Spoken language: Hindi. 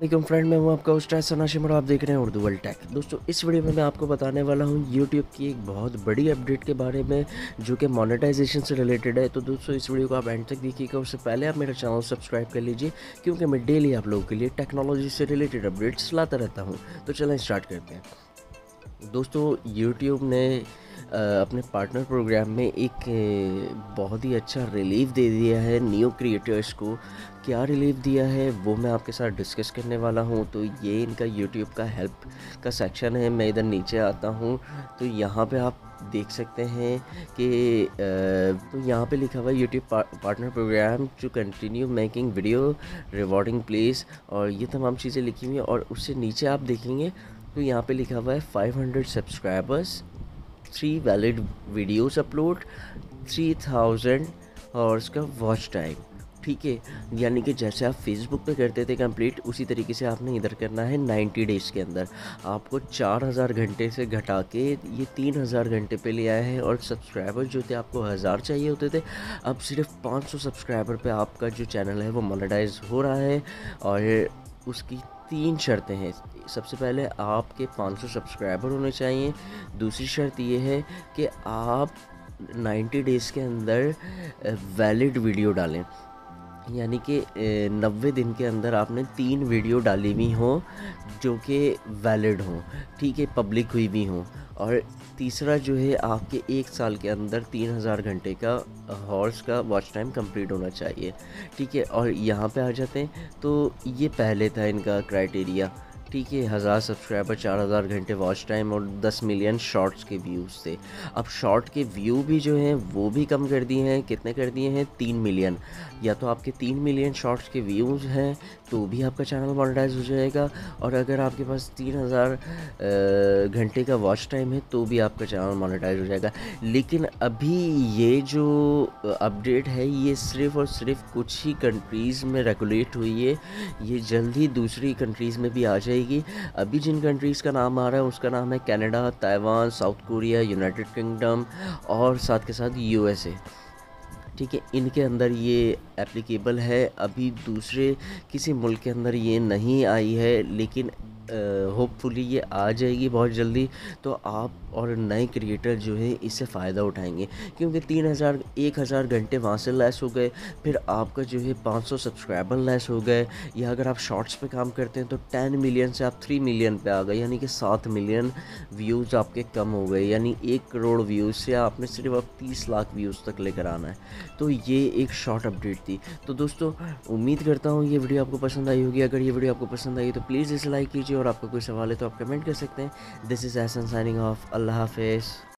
वालेकुम फ्रेंड, मैं हूं आपका उस्ताद सनाशिम और आप देख रहे हैं उर्दू वर्ल्ड टेक। दोस्तों, इस वीडियो में मैं आपको बताने वाला हूं यूट्यूब की एक बहुत बड़ी अपडेट के बारे में जो कि मोनेटाइजेशन से रिलेटेड है। तो दोस्तों, इस वीडियो को आप एंड तक देखिएगा। उससे पहले आप मेरा चैनल सब्सक्राइब कर लीजिए, क्योंकि मैं डेली आप लोगों के लिए टेक्नोलॉजी से रिलेटेड अपडेट्स लाता रहता हूँ। तो चलें स्टार्ट करते हैं। दोस्तों, यूट्यूब ने अपने पार्टनर प्रोग्राम में एक बहुत ही अच्छा रिलीफ दे दिया है न्यू क्रिएटर्स को। क्या रिलीफ दिया है वो मैं आपके साथ डिस्कस करने वाला हूँ। तो ये इनका यूट्यूब का हेल्प का सेक्शन है। मैं इधर नीचे आता हूँ तो यहाँ पे आप देख सकते हैं कि तो यहाँ पे लिखा हुआ है YouTube partner program to continue making video rewarding place, और ये तमाम चीज़ें लिखी हुई हैं। और उससे नीचे आप देखेंगे तो यहाँ पे लिखा हुआ है 500 subscribers, 3 valid videos upload, 3000 horse का वॉच टाइम। ठीक है, यानी कि जैसे आप फेसबुक पे करते थे कंप्लीट, उसी तरीके से आपने इधर करना है 90 डेज़ के अंदर। आपको 4000 घंटे से घटा के ये 3000 घंटे पे ले आया है। और सब्सक्राइबर जो थे आपको 1000 चाहिए होते थे, अब सिर्फ 500 सब्सक्राइबर पे आपका जो चैनल है वो मोनेटाइज हो रहा है। और उसकी 3 शर्तें हैं। सबसे पहले आपके 500 सब्सक्राइबर होने चाहिए। दूसरी शर्त ये है कि आप 90 डेज़ के अंदर वैलिड वीडियो डालें, यानी कि 90 दिन के अंदर आपने 3 वीडियो डाली हुई हों जो कि वैलिड हों, ठीक है, पब्लिक हुई भी हों। और तीसरा जो है, आपके 1 साल के अंदर 3000 घंटे का हॉर्स का वॉच टाइम कंप्लीट होना चाहिए। ठीक है, और यहाँ पे आ जाते हैं। तो ये पहले था इनका क्राइटेरिया। ठीक है, 1000 सब्सक्राइबर, 4000 घंटे वॉच टाइम और 10 मिलियन शॉर्ट्स के व्यूज़ थे। अब शॉर्ट के व्यू भी जो हैं वो भी कम कर दिए हैं। कितने कर दिए हैं? 3 मिलियन। या तो आपके 3 मिलियन शॉर्ट्स के व्यूज़ हैं तो भी आपका चैनल मोनेटाइज हो जाएगा, और अगर आपके पास 3000 घंटे का वॉच टाइम है तो भी आपका चैनल मोनेटाइज हो जाएगा। लेकिन अभी ये जो अपडेट है ये सिर्फ़ और सिर्फ कुछ ही कंट्रीज़ में रेगुलेट हुई है। ये जल्द ही दूसरी कंट्रीज़ में भी आ जाएगी। अभी जिन कंट्रीज़ का नाम आ रहा है उसका नाम है Canada, Taiwan, south Korea, United kingdom और साथ के साथ यूएसए। ठीक है, इनके अंदर ये एप्लीकेबल है। अभी दूसरे किसी मुल्क के अंदर ये नहीं आई है, लेकिन होपफुली ये आ जाएगी बहुत जल्दी। तो आप और नए क्रिएटर जो है इससे फ़ायदा उठाएंगे, क्योंकि 1000 घंटे वहाँ से लेस हो गए। फिर आपका जो है 500 सब्सक्राइबर लेस हो गए। या अगर आप शॉर्ट्स पे काम करते हैं तो 10 मिलियन से आप 3 मिलियन पे आ गए, यानी कि 7 मिलियन व्यूज़ आपके कम हो गए। यानी 1 करोड़ व्यूज़ से आपने सिर्फ अब 30 लाख व्यूज़ तक लेकर आना है। तो ये एक शॉर्ट अपडेट थी। तो दोस्तों, उम्मीद करता हूँ ये वीडियो आपको पसंद आई होगी। अगर ये वीडियो आपको पसंद आई तो प्लीज़ इसे लाइक कीजिए, और आपका कोई सवाल है तो आप कमेंट कर सकते हैं। This is Ehsan signing off. अल्लाह हाफिज़।